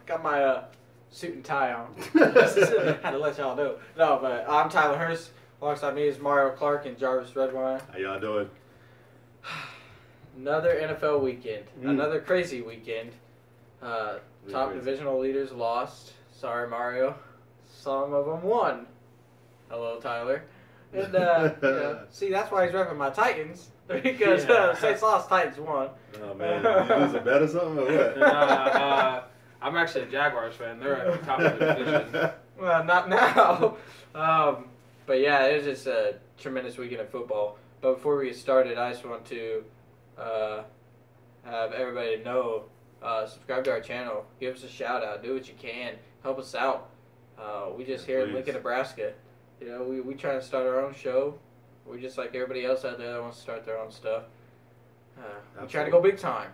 Got my suit and tie on. Had to let y'all know. No, but I'm Tyler Hurst. Alongside me is Mario Clark and Jarvis Redwine. How y'all doing? Another NFL weekend. Another crazy weekend. Top divisional leaders lost. Sorry, Mario. Some of them won. Hello, Tyler. And, see, that's why he's repping my Titans. Because Saints lost, Titans won. Oh, man. You lose a bet or something or what? I'm actually a Jaguars fan. They're at the top of the division. Well, not now. But yeah, it was just a tremendous weekend of football. But before we get started, I just want to have everybody know, subscribe to our channel. Give us a shout out. Do what you can. Help us out. We just here in Lincoln, Nebraska. You know, we try to start our own show. We're just like everybody else out there that wants to start their own stuff. We try to go big time.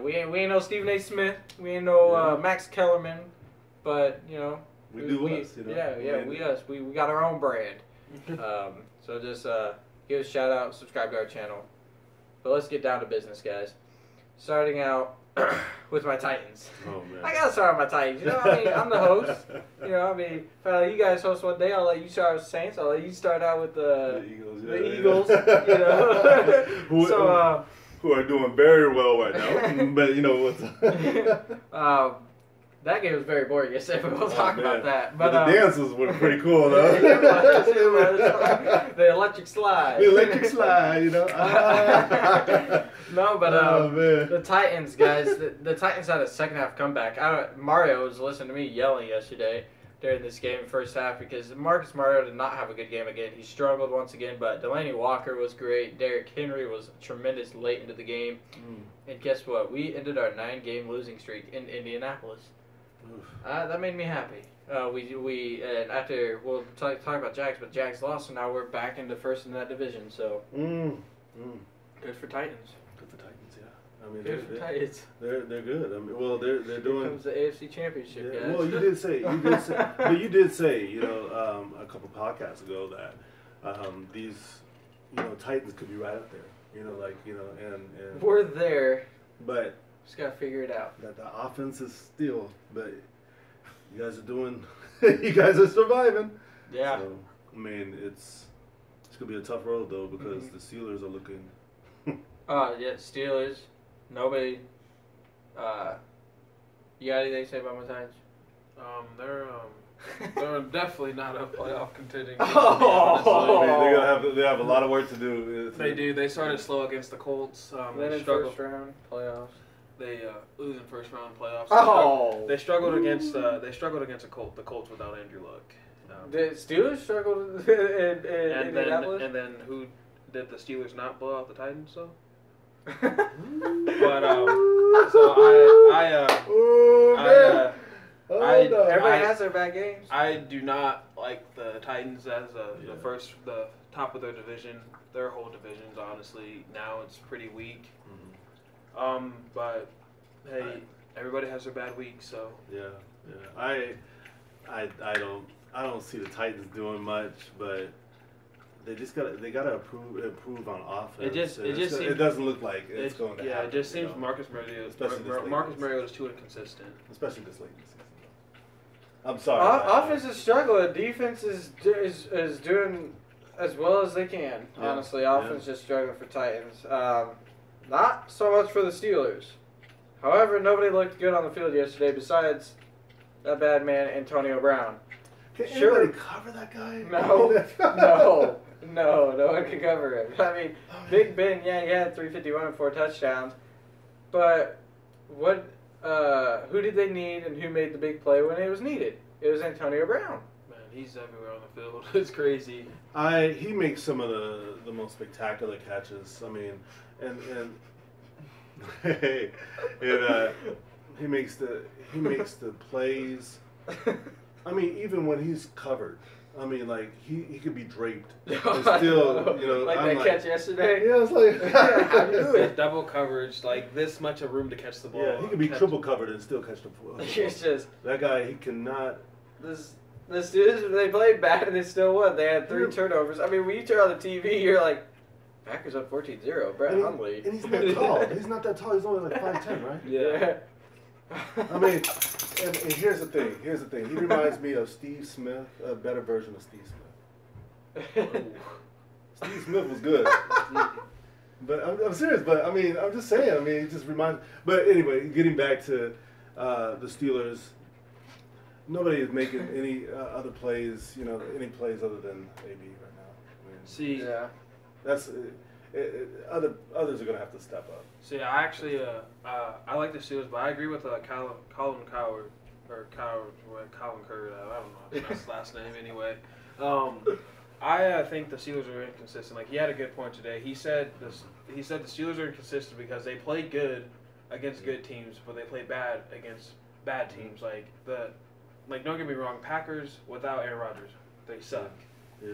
We ain't no Stephen A. Smith. We ain't no Max Kellerman. But, you know. We do us, you know. Yeah, we us. We got our own brand. So just give us a shout out, subscribe to our channel. But let's get down to business, guys. Starting out with my Titans. Oh, man. I gotta start with my Titans. You know what I mean? I'm the host. You know, I mean, if I let you guys host one day, I'll let you start with Saints. I'll let you start out with the Eagles. You know. Who are doing very well right now. But you know what's that game was very boring yesterday, but we'll talk about that. But the dances were pretty cool, though. It was. The electric slide. The electric slide, you know. No, but the Titans, guys, the Titans had a second half comeback. Mario was listening to me yelling yesterday during this game, first half, because Marcus Mariota did not have a good game again. He struggled once again, but Delaney Walker was great. Derrick Henry was tremendous late into the game. And guess what? We ended our 9-game losing streak in Indianapolis. That made me happy. And after we'll talk about Jags, but Jags lost, so now we're back into first in that division. So good for Titans. Good for Titans, yeah. I mean, good for Titans. They're good. I mean, well, they're doing. Here comes the AFC Championship, guys. Well, you did say, you know, a couple podcasts ago that these, you know, Titans could be right up there. You know, like, you know, and we're there, but. Just gotta figure it out. That the offense is still, but you guys are doing, you guys are surviving. Yeah. So, I mean, it's gonna be a tough road though because the Steelers are looking. Yeah, Steelers. Nobody. You got anything to say about my Titans? They're definitely not a playoff contending. They have a lot of work to do. They do. They started slow against the Colts. Then in first round playoffs. They lose in first round playoffs. They struggled against the Colts without Andrew Luck. The Steelers struggled in Indianapolis. And then who did the Steelers not blow out the Titans? So. Everybody has their bad games. I do not like the Titans as the top of their division. Their whole division's honestly now it's pretty weak. But hey, everybody has their bad week, so I don't see the Titans doing much, but they gotta improve on offense. It doesn't look like it's going to happen. Yeah, it just seems Marcus Mariota is too inconsistent, especially this late in the season. I'm sorry. Offense is struggling. Defense is doing as well as they can. Yeah. Honestly, offense just struggling for Titans. Not so much for the Steelers. However, nobody looked good on the field yesterday besides that bad man, Antonio Brown. Can anybody cover that guy? No one can cover him. I mean, Big Ben, he had 351 and 4 touchdowns. But who did they need and who made the big play when it was needed? It was Antonio Brown. Man, he's everywhere on the field. It's crazy. He makes some of the most spectacular catches. I mean, and he makes the plays. I mean, even when he's covered. I mean, like, he could be draped. And still, you know. Like I'm that catch yesterday? Yeah, it's like. How do you do it? Double coverage, like this much of room to catch the ball. Yeah, he could be triple covered and still catch the ball. It's just. That guy, he cannot. The Steelers, they played bad and they still won. They had 3 turnovers. I mean, when you turn on the TV, you're like, Packers up 14-0. Brett Hundley. And he's not tall. He's not that tall. He's only like 5'10", right? Yeah. I mean, And here's the thing. He reminds me of Steve Smith, a better version of Steve Smith. Steve Smith was good. But I'm serious. But I mean, I'm just saying. I mean, it just reminds. But anyway, getting back to the Steelers, nobody is making any other plays. You know, any plays other than AB right now. I mean, that's others are gonna have to step up. See, I actually I like the Steelers, but I agree with Colin Cowherd or Colin Curd. I don't know his last name anyway. I think the Steelers are inconsistent. Like, he had a good point today. He said the Steelers are inconsistent because they play good against good teams, but they play bad against bad teams. Like don't get me wrong, Packers without Aaron Rodgers, they suck. Yeah.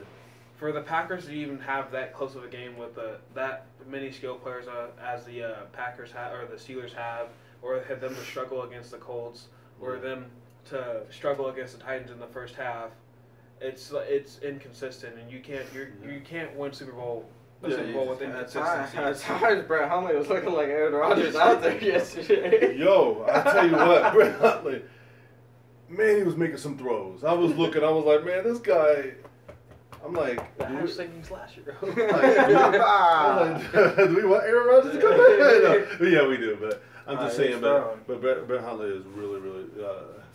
For the Packers to even have that close of a game with that many skilled players as the Packers have or the Steelers have, or have them to struggle against the Colts, or them to struggle against the Titans in the first half, it's inconsistent, and you can't win Super Bowl with inconsistency. At times, Brett Hundley was looking like Aaron Rodgers out there yesterday. Yo, I tell you what, Brett Hundley, man, he was making some throws. I was looking, I was like, man, this guy. I'm like, I was thinking slasher. Do we want Aaron Rodgers to come back? No. Yeah, we do. But I'm just saying. But Brett Hundley is really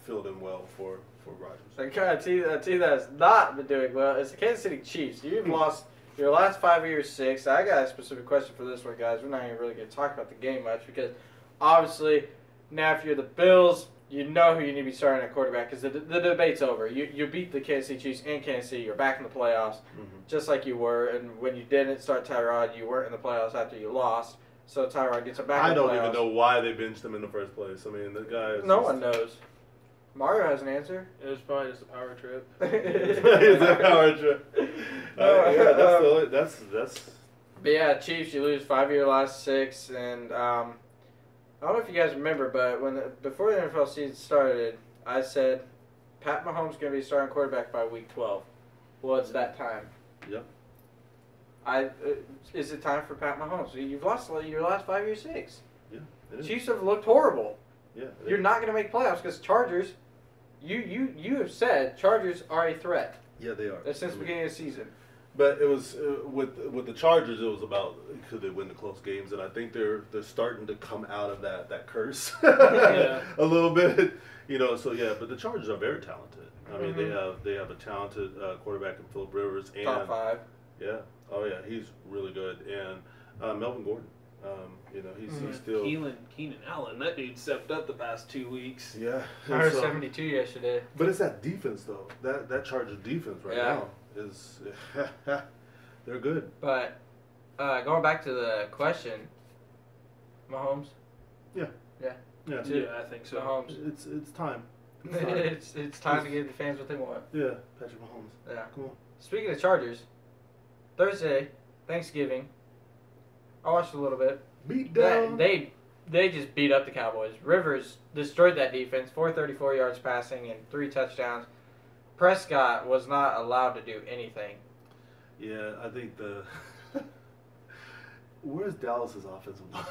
filled in well for Rodgers. The kind of team that's not been doing well is the Kansas City Chiefs. You've lost your last 5 of your 6. I got a specific question for this one, guys. We're not even really going to talk about the game much because obviously now if you're the Bills, you know who you need to be starting at quarterback because the debate's over. You beat the Kansas City Chiefs in Kansas City. You're back in the playoffs, just like you were. And when you didn't start Tyrod, you weren't in the playoffs after you lost. So Tyrod gets him back in the playoffs. I don't even know why they benched him in the first place. I mean, the guy is no one knows. Mario has an answer. It was probably just a power trip. It's a power trip. Yeah, that's. But yeah, Chiefs, you lose 5 of your last 6, and I don't know if you guys remember, but before the NFL season started, I said Pat Mahomes is going to be starting quarterback by week 12. Well, it's that time. Yep. Is it time for Pat Mahomes? You've lost your last 5 of your 6. Yeah. It is. Chiefs have looked horrible. Yeah. You're not going to make playoffs because Chargers. You have said Chargers are a threat. Yeah, they are. Since the beginning of the season. But it was with the Chargers. It was about could they win the close games, and I think they're starting to come out of that curse a little bit, you know. So yeah, but the Chargers are very talented. I mean, they have a talented quarterback in Phillip Rivers and top 5. Yeah. Oh yeah, he's really good, and Melvin Gordon. You know, he's still Keenan Allen. That dude stepped up the past 2 weeks. Yeah. 172 yesterday. But it's that defense though. That Chargers defense right now is they're good. But going back to the question, Mahomes. Yeah. Yeah, I think so. Mahomes. It's time. It's time to give the fans what they want. Yeah, Patrick Mahomes. Yeah. Come on. Speaking of Chargers, Thursday, Thanksgiving, I watched a little bit. Beat down. They just beat up the Cowboys. Rivers destroyed that defense, 434 yards passing and 3 touchdowns. Prescott was not allowed to do anything. Yeah, I think where's Dallas's offensive line?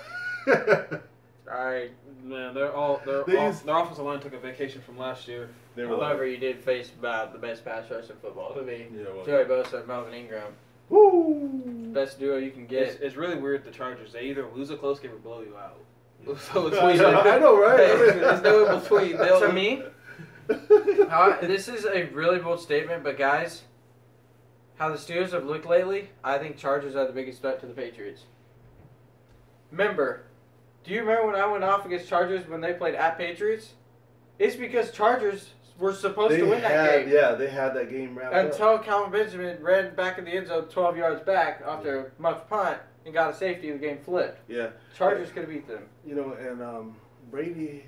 Man, their offensive line took a vacation from last year. However, you did face about the best pass rush in football to me. Yeah, well, Joey Bosa and Melvin Ingram. Woo! Best duo you can get. It's really weird. The Chargers, they either lose a close game or blow you out. Yeah. So it's I know, right? There's no in between. To me, this is a really bold statement, but guys, how the Steelers have looked lately, I think Chargers are the biggest threat to the Patriots. Do you remember when I went off against Chargers when they played at Patriots? It's because Chargers were supposed to win that game. Yeah, they had that game wrapped up. Until Calvin Benjamin ran back in the end zone 12 yards back after a muff punt and got a safety, the game flipped. Yeah. Chargers could have beat them. You know, and Brady,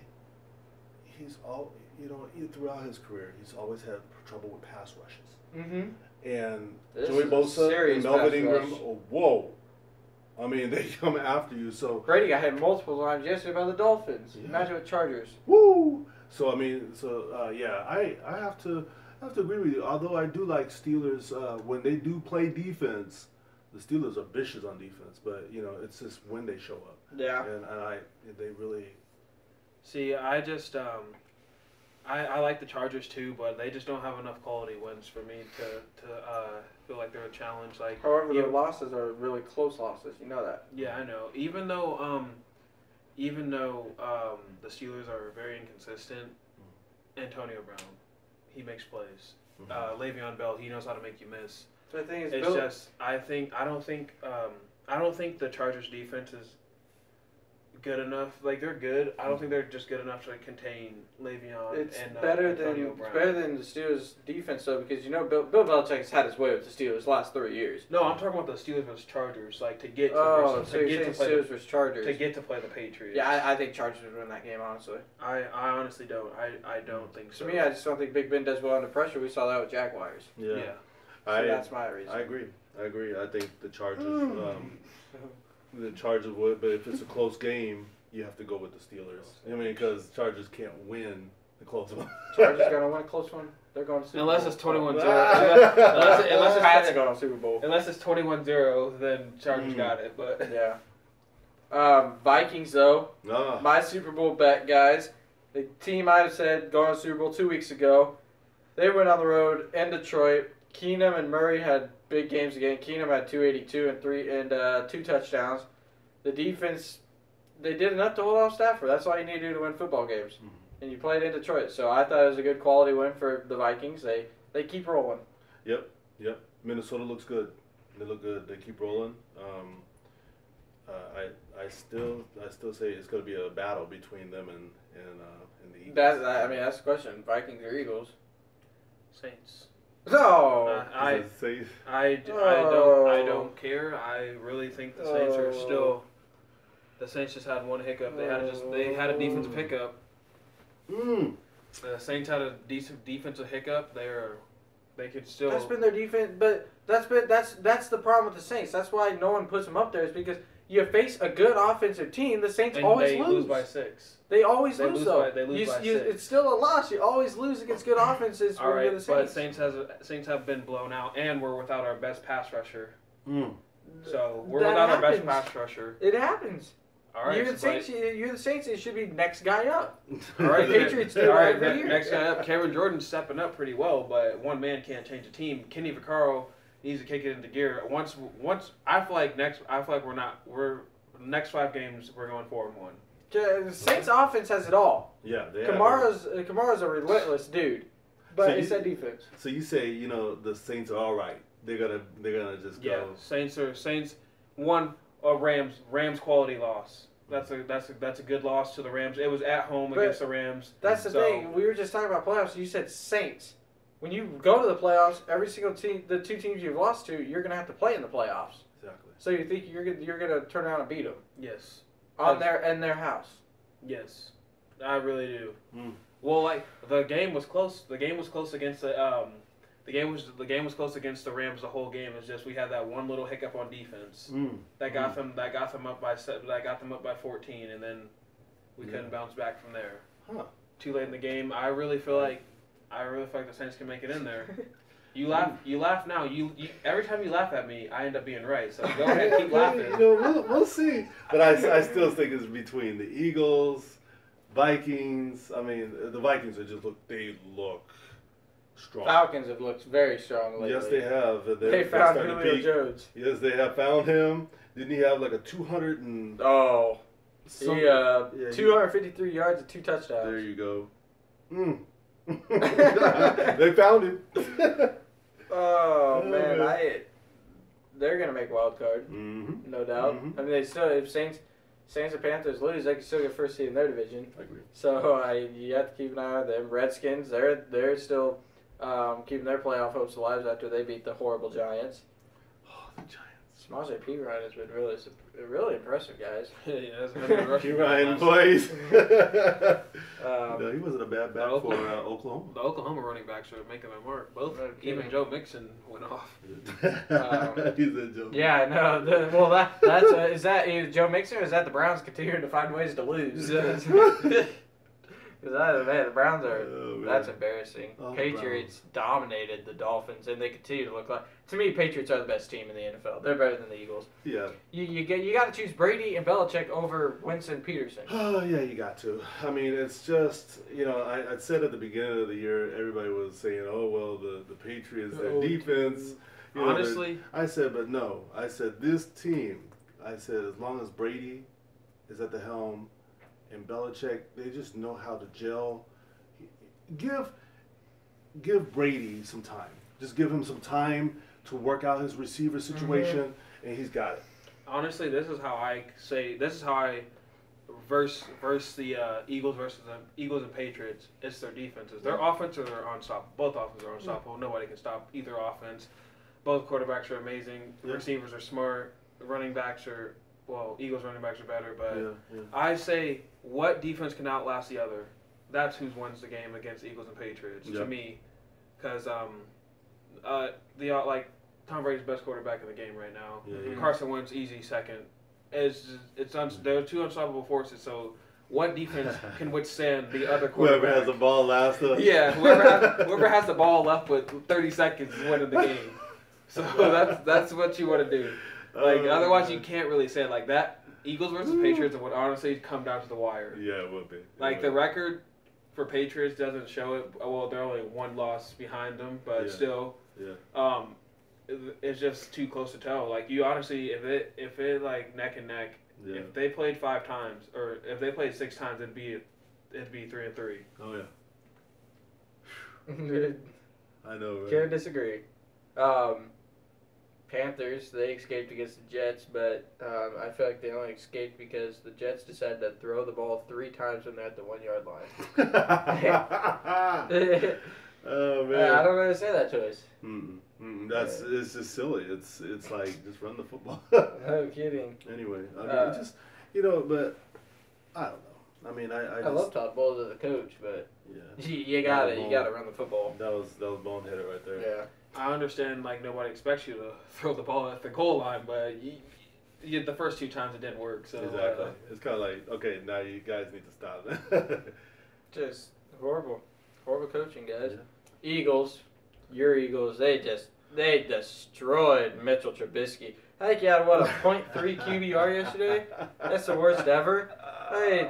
throughout his career, he's always had trouble with pass rushes. Mm-hmm. And This Joey Bosa and Melvin Ingram, rush. I mean, they come after you. So Brady got hit multiple times yesterday by the Dolphins. Yeah. Imagine with Chargers. Woo! So I mean, I have to agree with you. Although I do like Steelers when they do play defense, the Steelers are vicious on defense. But you know, it's just when they show up. Yeah. And they really. See, I just I like the Chargers too, but they just don't have enough quality wins for me to feel like they're a challenge. Like, however, their losses are really close losses. You know that. Yeah, I know. Even though the Steelers are very inconsistent, Antonio Brown, he makes plays. Le'Veon Bell, he knows how to make you miss. So the thing is, it's just I don't think the Chargers defense is good enough. Like, they're good. I don't think they're just good enough to contain Le'Veon. It's and better Antonio Brown. better than the Steelers' defense though, because Bill Belichick has had his way with the Steelers the last 3 years. No, I'm talking about the Steelers versus Chargers. Like, to get to Steelers versus Chargers to get to play the Patriots. Yeah, I think Chargers would win that game, honestly. I honestly don't. I don't think so. To me, I just don't think Big Ben does well under pressure. We saw that with Jaguars. Yeah. So that's my reason. I agree. I think the Chargers. The Chargers would, but if it's a close game, you have to go with the Steelers. I mean, because Chargers can't win the close one. Chargers gonna win a close one. They're going to Super Bowl. Unless it's 21-0. Unless Pats are going to Super Bowl. Unless it's 21-0, then Chargers got it. But yeah. Vikings though. My Super Bowl bet, guys. The team I said going to Super Bowl 2 weeks ago. They went on the road in Detroit. Keenum and Murray had big games again. Keenum had 282 and 2 touchdowns. The defense, they did enough to hold off Stafford. That's all you need to do to win football games. And you played in Detroit. So I thought it was a good quality win for the Vikings. They keep rolling. Yep. Minnesota looks good. They look good. They keep rolling. I still say it's going to be a battle between them and the Eagles. That's the question. Vikings or Eagles? Saints. No. I don't care. I really think the Saints are still. The Saints just had one hiccup. They had a defensive hiccup. The Saints had a decent defensive hiccup. They could still. That's been their defense, but that's the problem with the Saints. That's why no one puts them up there. Is because you face a good offensive team. The Saints always lose. They lose by 6. They always lose though. They lose by 6. It's still a loss. You always lose against good offenses. All right, the Saints. but Saints have been blown out, and we're without our best pass rusher. So we're That without happens. our best pass rusher. It happens. All right, You're the Saints. It should be next guy up. All right, Patriots do every year. Next guy up. Cameron Jordan's stepping up pretty well, but one man can't change a team. Kenny Vaccaro needs to kick it into gear. Once I feel like we're next 5 games we're going 4-1. The Saints offense has it all. Yeah, Kamara's a relentless dude, but it's that defense. So you say the Saints are all right. They're gonna just go. Saints won a Rams quality loss. That's a good loss to the Rams. It was at home against the Rams. That's the thing. We were just talking about playoffs. You said Saints. When you go to the playoffs, every single team, the 2 teams you've lost to, you're gonna have to play in the playoffs. Exactly. So you think you're gonna turn around and beat them? Yes. In their house. Yes, I really do. Well, like the game was close. The game was close against the game was close against the Rams the whole game. It's just we had that one little hiccup on defense that got them up by 14, and then we couldn't bounce back from there. Too late in the game. I really feel like the Saints can make it in there. You laugh now. You every time you laugh at me, I end up being right. So go ahead, keep laughing. We'll see. But I still think it's between the Eagles, Vikings. I mean, the Vikings look strong. Falcons have looked very strong lately. Yes, they have. They found Julio Jones. Yes, they have found him. Didn't he have like a 200 and? 253 yards and 2 touchdowns. There you go. They found him. Oh man, they're gonna make wild card, no doubt. I mean, they still if Saints and Panthers lose, they can still get first seed in their division. I agree. So you have to keep an eye on them. Redskins, they're still keeping their playoff hopes alive after they beat the horrible Giants. Oh, the Giants. Samaje Perine has been really impressive, guys. Perine, boys. No, he wasn't a bad back for Oklahoma. The Oklahoma running backs are making their mark. Even Joe Mixon went off. He's a joke. Yeah, no. That's is that Joe Mixon or is that the Browns continuing to find ways to lose? Because the Browns are. That's embarrassing. Oh, Patriots dominated the Dolphins, and they continue to look like. To me, Patriots are the best team in the NFL. They're better than the Eagles. Yeah. You got to choose Brady and Belichick over Winston Peterson. Oh yeah, you got to. I mean, it's just I said at the beginning of the year, everybody was saying, "Oh well, the Patriots, their defense." Honestly, I said, but no. I said this team. I said as long as Brady is at the helm and Belichick, they just know how to gel. Give Brady some time. Just give him some time to work out his receiver situation, and he's got it. Honestly, this is how I verse the Eagles versus the Eagles and Patriots. It's their defenses. Their offenses are unstoppable. Both offenses are unstoppable. Nobody can stop either offense. Both quarterbacks are amazing. Receivers are smart. Running backs are Eagles running backs are better, but I say what defense can outlast the other. That's who wins the game against Eagles and Patriots to me, because Tom Brady's best quarterback in the game right now. Carson Wentz easy second. There are two unstoppable forces. So what defense can withstand the other quarterback? Whoever has the ball last. Whoever has the ball left with 30 seconds is winning the game. So that's what you want to do. Otherwise you can't really say it like that. Eagles versus Patriots would honestly come down to the wire. Yeah, it would be. The record for Patriots doesn't show it. Well, they're only one loss behind them, but still, it's just too close to tell. Like you honestly, if it like neck and neck, if they played 5 times or if they played 6 times, it'd be 3-3. Oh yeah. I know. Right? Can't disagree. Panthers, they escaped against the Jets, but I feel like they only escaped because the Jets decided to throw the ball 3 times when they're at the 1-yard line. Oh man! I don't know how to say that choice. It's just silly. It's like just run the football. No kidding. Anyway, I mean, but I don't know. I mean, I love Todd Bowles as a coach, but you gotta run the football. That was boneheaded right there. Yeah. I understand, nobody expects you to throw the ball at the goal line, but the first 2 times it didn't work. So exactly, it's kind of like, okay, now you guys need to stop. Just horrible coaching, guys. Yeah. Eagles, your Eagles, they destroyed Mitchell Trubisky. I think he had a .3 QBR yesterday. That's the worst ever. I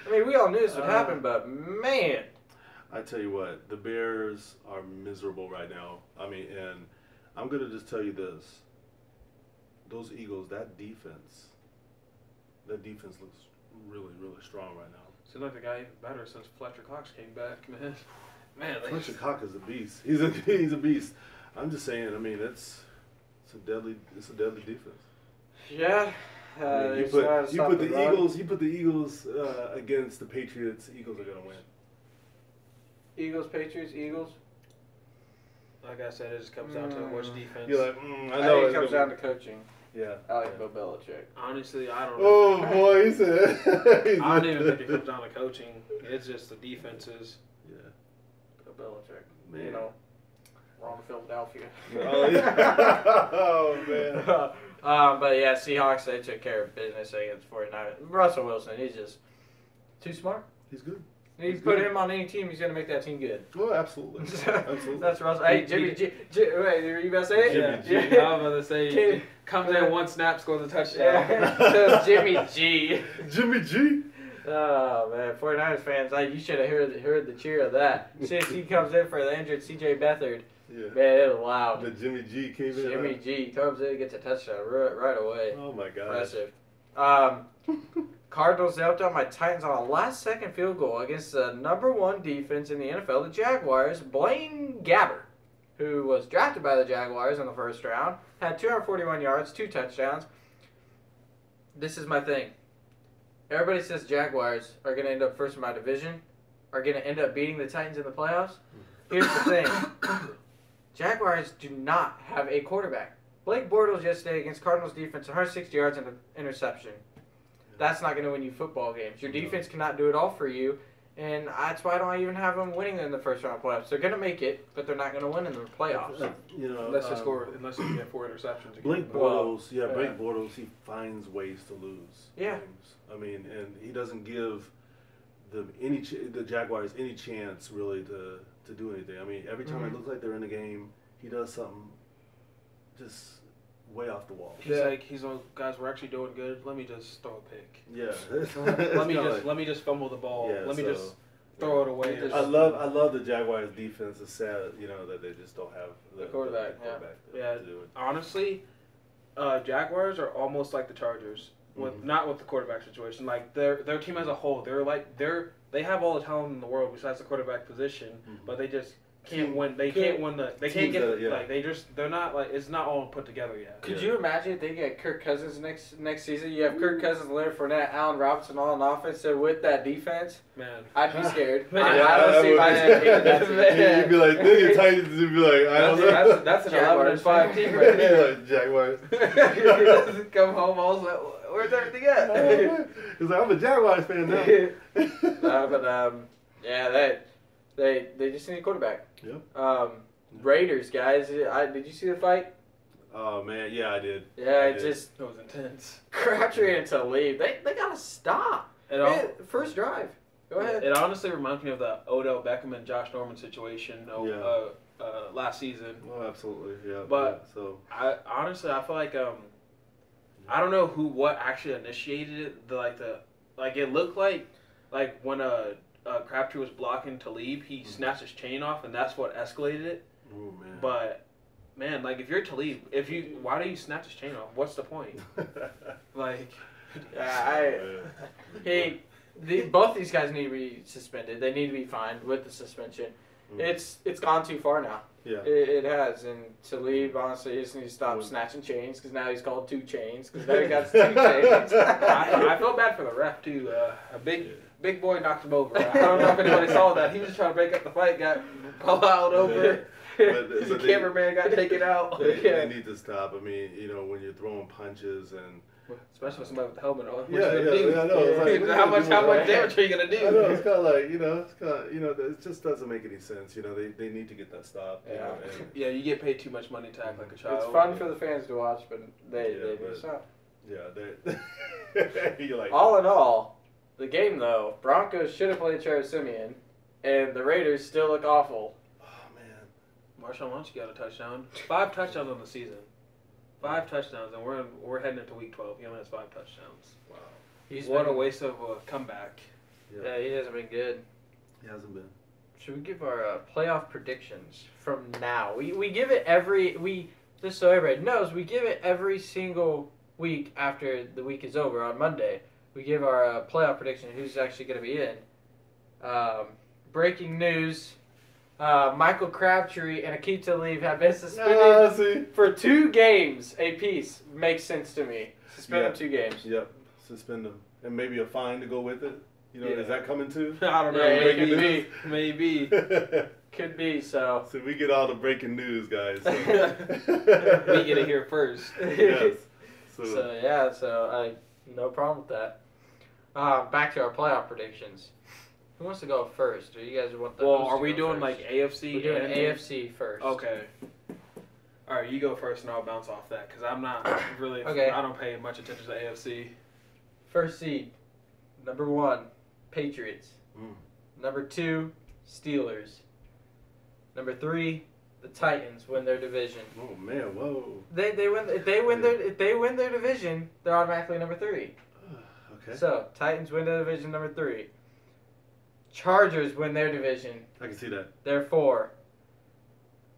mean, we all knew this would happen, but man. I tell you what, the Bears are miserable right now. I mean, and I'm going to just tell you this. Those Eagles, that defense looks really, really strong right now. Seems like they got even better since Fletcher Cox came back, man. Fletcher Cox is a beast. He's a beast. I'm just saying, I mean, it's a deadly defense. Yeah. You put the Eagles against the Patriots, the Eagles are going to win. Eagles, Patriots, Eagles. Like I said, it just comes down to which defense. You're like, I know it comes down to coaching. Yeah. I like Bill Belichick. Honestly, I don't know. Oh, boy, he said. I don't even think it comes down to coaching. It's just the defenses. Yeah. Bill Belichick. Man. You know, wrong Philadelphia. Oh, yeah. Oh, man. But yeah, Seahawks, they took care of business against 49ers. Russell Wilson, he's just too smart. He's good. You put him on any team, he's going to make that team good. Oh, absolutely. Absolutely. That's Russell. Hey, Jimmy G. Wait, are you about to say it? Jimmy G. I was about to say, comes in 1 snap, scores a touchdown. So Jimmy G. Jimmy G. Oh, man. 49ers fans, you should have heard the cheer of that. Since he comes in for the injured C.J. Beathard. Yeah. Man, it was loud. The Jimmy G came in. Jimmy G comes in, gets a touchdown right away. Oh, my God. Impressive. Cardinals helped out my Titans on a last-second field goal against the #1 defense in the NFL, the Jaguars. Blaine Gabbert, who was drafted by the Jaguars in the first round, had 241 yards, 2 touchdowns. This is my thing. Everybody says Jaguars are going to end up first in my division, are going to end up beating the Titans in the playoffs. Here's the thing. Jaguars do not have a quarterback. Blake Bortles yesterday against Cardinals defense, 160 yards and an interception. That's not going to win you football games. Your defense cannot do it all for you, and that's why I don't even have them winning in the first round playoffs. They're going to make it, but they're not going to win in the playoffs. Unless you get 4 interceptions. Blake Bortles, Blake Bortles, he finds ways to lose games. I mean, and he doesn't give the Jaguars any chance really to do anything. I mean, every time it looks like they're in the game, he does something just way off the wall. He's like, guys, we're actually doing good. Let me just throw a pick. Yeah. let me just fumble the ball. Yeah, let me just throw it away. I love the Jaguars defense. It's sad, that they just don't have the quarterback. To do it. Honestly, Jaguars are almost like the Chargers. Not with the quarterback situation. Like their team as a whole, they have all the talent in the world besides the quarterback position, but they just can't win. They can't win they can't get like they're not like it's not all put together yet. Could you imagine if they get Kirk Cousins next season? You have Kirk Cousins, Leonard Fournette, Allen Robinson all on offense. So with that defense, man, I'd be scared. I don't see my team getting that. You'd be like, then your Titans would be like, I don't know. That's an 11-5 team right there. Like Jaguars. He doesn't come home all like, where's everything at? He's like, I'm a Jaguars fan now. They just need a quarterback. Yep. Raiders, guys. Did you see the fight? Oh, man. Yeah, I did. Yeah, it was intense. Crabtree and Talib. They got to stop. First drive. Go ahead. It honestly reminds me of the Odell Beckham and Josh Norman situation last season. Oh, absolutely. Yeah. But I feel like I don't know what actually initiated it. It looked like when Crabtree was blocking Talib, he snatched his chain off, and that's what escalated it. Oh man! But man, like if you're Talib, why do you snatch his chain off? What's the point? Both these guys need to be suspended. They need to be fined with the suspension. It's gone too far now. Yeah, it has. And Talib, honestly, he just needs to stop snatching chains because now he's called 2 chains because now he got 2 chains. I felt bad for the ref too. A big boy knocked him over. I don't know if anybody saw that. He was trying to break up the fight, got plowed over. The cameraman got taken out. They need to stop. I mean, when you're throwing punches and especially with somebody with the helmet on. I know. It's like, how much damage are you gonna do? I know. It's kind of like it just doesn't make any sense. They need to get that stopped. Yeah, you get paid too much money to act like a child. It's fun for the fans to watch, but they need to stop. Yeah, you're like all in all. The game, though, Broncos should have played Travis Simeon, and the Raiders still look awful. Oh, man. Marshawn Lynch got a touchdown. 5 touchdowns on the season. 5 touchdowns, and we're heading into week 12. He only has 5 touchdowns. Wow. What a waste of a comeback. Yeah, he hasn't been good. He hasn't been. Should we give our playoff predictions from now? We give it just so everybody knows, we give it every single week after the week is over on Monday. We give our playoff prediction, who's actually going to be in. Breaking news, Michael Crabtree and Aqib Talib have been suspended for 2 games apiece. Makes sense to me. Suspend them 2 games. Yep, suspend them. And maybe a fine to go with it. Is that coming too? I don't know. Yeah, maybe. Could be, so. So we get all the breaking news, guys. So. We get it here first. Yes. So no problem with that. Back to our playoff predictions. Who wants to go first? Or you guys want the are we doing first? AFC? We're doing AFC first. Okay. All right, you go first, and I'll bounce off that because I'm not really. Okay. I don't pay much attention to AFC. First seed, number 1, Patriots. Number 2, Steelers. Number 3, the Titans win their division. Oh man, whoa! They win. If they win their division, they're automatically number 3. Okay. So Titans win their division, number 3. Chargers win their division. I can see that. They're 4.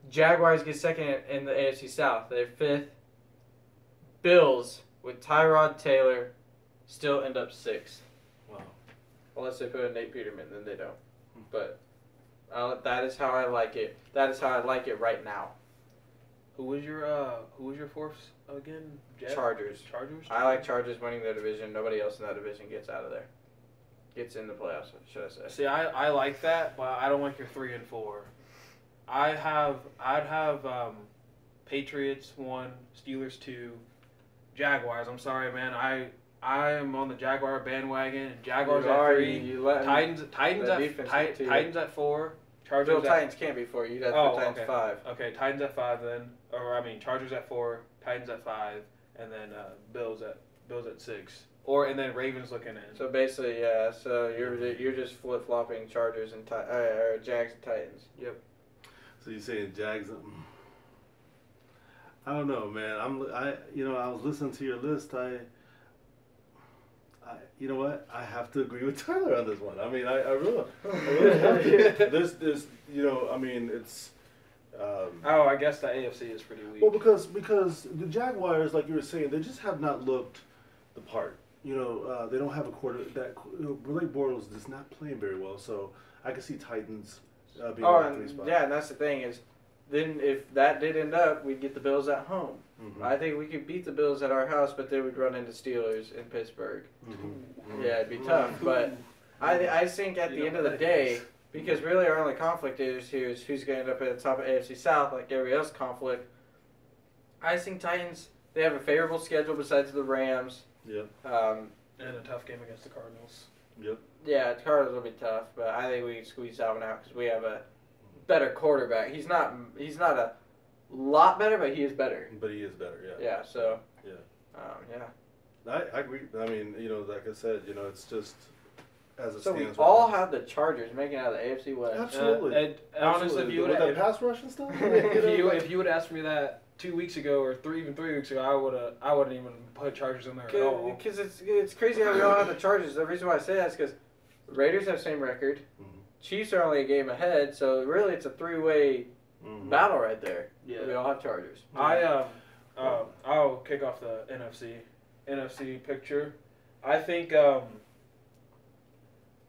Jaguars get second in the AFC South. They're 5th. Bills with Tyrod Taylor still end up 6th. Wow. Unless they put in Nate Peterman, then they don't. But that is how I like it. That is how I like it right now. Who was your 4th again? Chargers. Chargers. I like Chargers winning their division. Nobody else in that division gets out of there. Gets in the playoffs, should I say? See, I like that, but I don't like your 3 and 4. I'd have Patriots 1, Steelers 2, Jaguars. I'm sorry, man. I am on the Jaguar bandwagon. Jaguars at 3. Titans at 4. Chargers. Titans can't be 4. You'd have to put Titans 5. Okay, Titans at 5 then, Chargers at 4, Titans at 5, and then Bills at 6. and then Ravens looking in. So basically, yeah. So you're just flip flopping Chargers and or Jags and Titans. Yep. So you're saying Jags? I don't know, man. I was listening to your list. You know what? I have to agree with Tyler on this one. I mean, I really have to. There's, I mean, it's. I guess the AFC is pretty weak. Well, because the Jaguars, like you were saying, they just have not looked the part. They don't have a quarter that Blake Bortles is not playing very well. So I can see Titans being in 3 spots. Yeah, and that's the thing is, then if that did end up, we'd get the Bills at home. Mm-hmm. I think we could beat the Bills at our house, but then we'd run into Steelers in Pittsburgh. Mm-hmm. Yeah, it'd be tough. But I think at the end of the day, because really our only conflict is who's going to end up at the top of AFC South, like every else conflict. I think Titans, they have a favorable schedule besides the Rams. Yep. And a tough game against the Cardinals. Yep. Yeah, the Cardinals will be tough, but I think we can squeeze that one out because we have a better quarterback. He's not a lot better, but he is better. But he is better, yeah. Yeah, so. Yeah. Yeah. I agree. I mean, like I said, it's just as it so stands. We all have the Chargers making it out of the AFC West. Absolutely. Honestly, if you would that pass rush and stuff. if you would ask me that 2 weeks ago or even 3 weeks ago, I wouldn't even put Chargers in there at all. Because it's crazy how we all have the Chargers. The reason why I say that is because the Raiders have the same record. Mm-hmm. Chiefs are only a game ahead, so really it's a 3-way battle right there. Yeah. We all have Chargers. I'll kick off the NFC picture. I think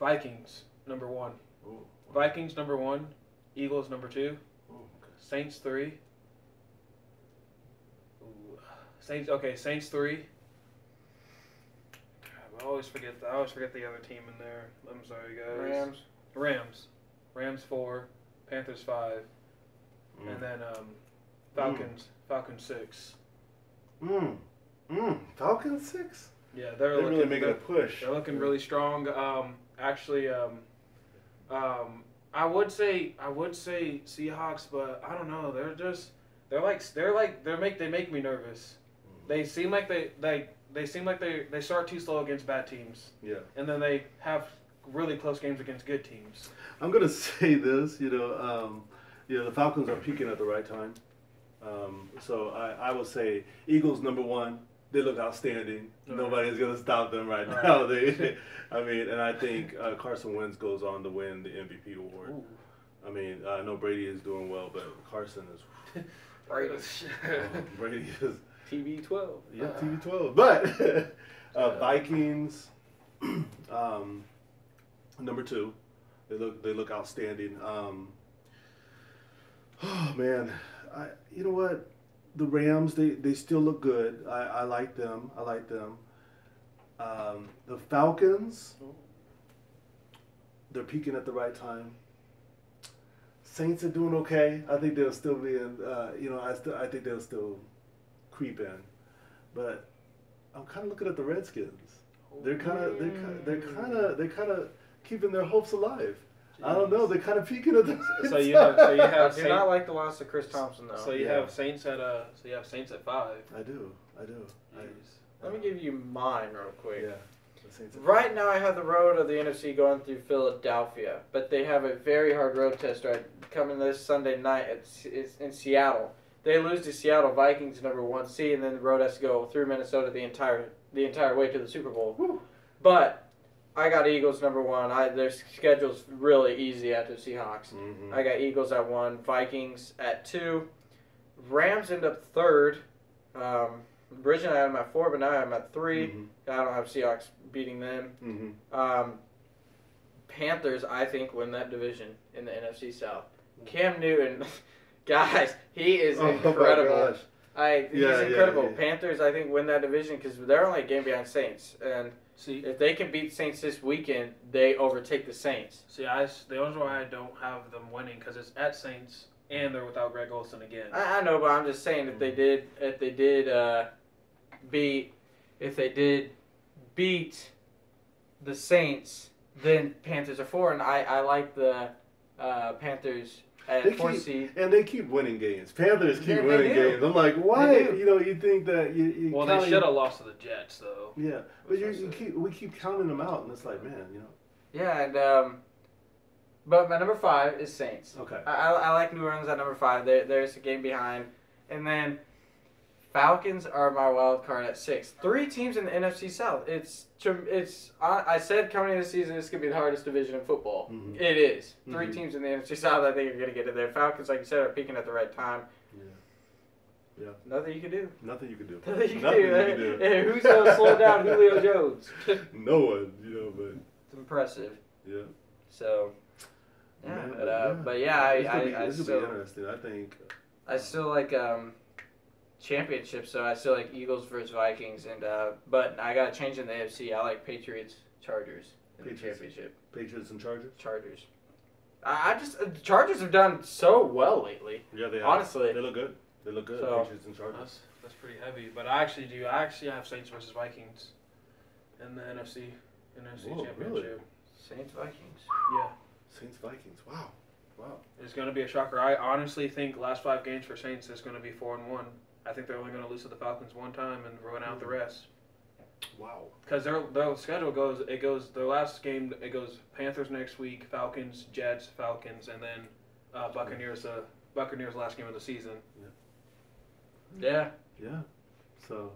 Vikings number 1. Ooh. Vikings number 1. Eagles number 2. Ooh, okay. Saints 3. Saints 3. I always forget the other team in there. I'm sorry, guys. Rams 4. Panthers 5. And then Falcons 6. Falcons 6. Yeah, they're really making a push. They're looking really strong. Actually, I would say Seahawks, but I don't know. They make me nervous. They seem like they start too slow against bad teams. Yeah. And then they have really close games against good teams. I'm gonna say this. The Falcons are peaking at the right time. So I will say Eagles number 1. They look outstanding. Nobody's gonna stop them right now. And I think Carson Wentz goes on to win the MVP award. Ooh. I mean, I know Brady is doing well, but Carson is. Brady is. TB12. Yeah, TB12. But Vikings, number 2. They look outstanding. Oh man, you know what? The Rams, they still look good. I like them. The Falcons, they're peaking at the right time. Saints are doing okay. I think they'll still be in. I think they'll still creep in, but I'm kind of looking at the Redskins. They're kind of keeping their hopes alive. Jeez. I don't know. They're kind of peaking at the. So you have. I do not like the loss of Chris Thompson though. So you have Saints at 5. I do. Let me give you mine real quick. Yeah. Right now I have the road of the NFC going through Philadelphia, but they have a very hard road test coming this Sunday night. It's in Seattle. They lose to Seattle Vikings number 1 seed, and then the road has to go through Minnesota the entire way to the Super Bowl. Woo. But I got Eagles number 1. Their schedule's really easy after Seahawks. Mm-hmm. I got Eagles at 1, Vikings at 2. Rams end up 3rd. Originally I had them at 4, but now I have them at 3. Mm-hmm. I don't have Seahawks beating them. Mm-hmm. Panthers, I think, win that division in the NFC South. Cam Newton, guys, he is incredible. He's incredible. Yeah. Panthers, I think, win that division because they're only a game behind Saints. And if they can beat Saints this weekend, they overtake the Saints. See, the only why I don't have them winning because it's at Saints and they're without Greg Olsen again. I know, but I'm just saying if they did beat the Saints, then Panthers are 4, and I like the Panthers at 4th seed. And they keep winning games. Panthers keep They winning do. games. I'm like, why? You know, you think that you well, they should have lost to the Jets, though. Yeah, but we keep counting them out, and it's like, man, you know. Yeah, and but my number 5 is Saints. Okay. I like New Orleans at number 5. There's a game behind, and then Falcons are my wild card at 6. 3 teams in the NFC South. I said coming into the season, it's gonna be the hardest division in football. Mm-hmm. It is. 3 teams in the NFC South. I think are gonna get in there. Falcons, like you said, are peaking at the right time. Yeah. Nothing you can do. Nothing you can do. Nothing you can do. Hey, who's gonna slow down Julio Jones? No one, you know, but it's impressive. Yeah. So. Yeah, man, but yeah, this will be interesting. I think. I still like championships, so I still like Eagles versus Vikings, and but I got to change in the AFC. I like Patriots, Chargers in the championship. Patriots and Chargers. Chargers. I just the Chargers have done so well lately. Yeah, they have. Honestly, they look good. They look good. So, Patriots and Chargers. That's pretty heavy, but I actually do. I actually have Saints versus Vikings in the NFC championship. Really? Saints Vikings. Yeah. Saints Vikings. Wow. It's going to be a shocker. I honestly think last 5 games for Saints is going to be 4-1. I think they're only going to lose to the Falcons one time and ruin out the rest. Wow. Because their schedule goes their last game, it goes Panthers next week, Falcons, Jets, Falcons, and then Buccaneers last game of the season. Yeah. Yeah. So.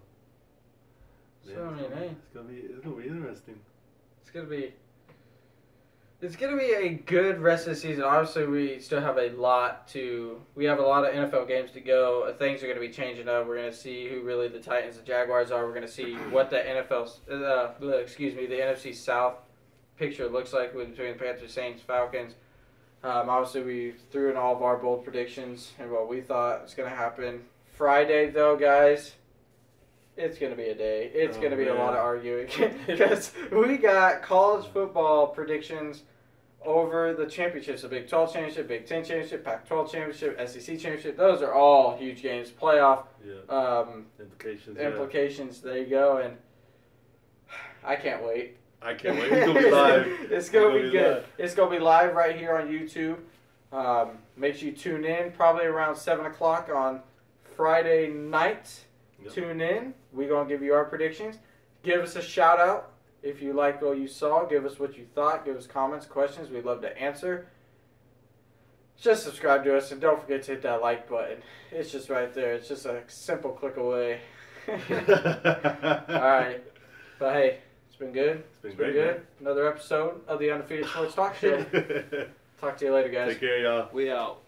Hey, it's gonna be interesting. It's gonna be a good rest of the season. Obviously, we still have a lot of NFL games to go. Things are gonna be changing up. We're gonna see who really the Titans and Jaguars are. We're gonna see what the the NFC South picture looks like between the Panthers, Saints, Falcons. Obviously, we threw in all of our bold predictions and what we thought was gonna happen. Friday, though, guys. It's going to be a day. It's going to be a lot of arguing because we got college football predictions over the championships, the Big 12 championship, Big 10 championship, Pac-12 championship, SEC championship. Those are all huge games. Playoff implications. There you go. And I can't wait. It's going to be live. It's going to be good. It's going to be live right here on YouTube. Make sure you tune in probably around 7 o'clock on Friday night. Yep. Tune in. We're going to give you our predictions. Give us a shout out if you liked what you saw. Give us what you thought. Give us comments, questions. We'd love to answer. Just subscribe to us and don't forget to hit that like button. It's just right there. It's just a simple click away. All right. But hey, it's been good. It's been great. Man. Another episode of the Undefeated Sports Talk Show. Talk to you later, guys. Take care, y'all. We out.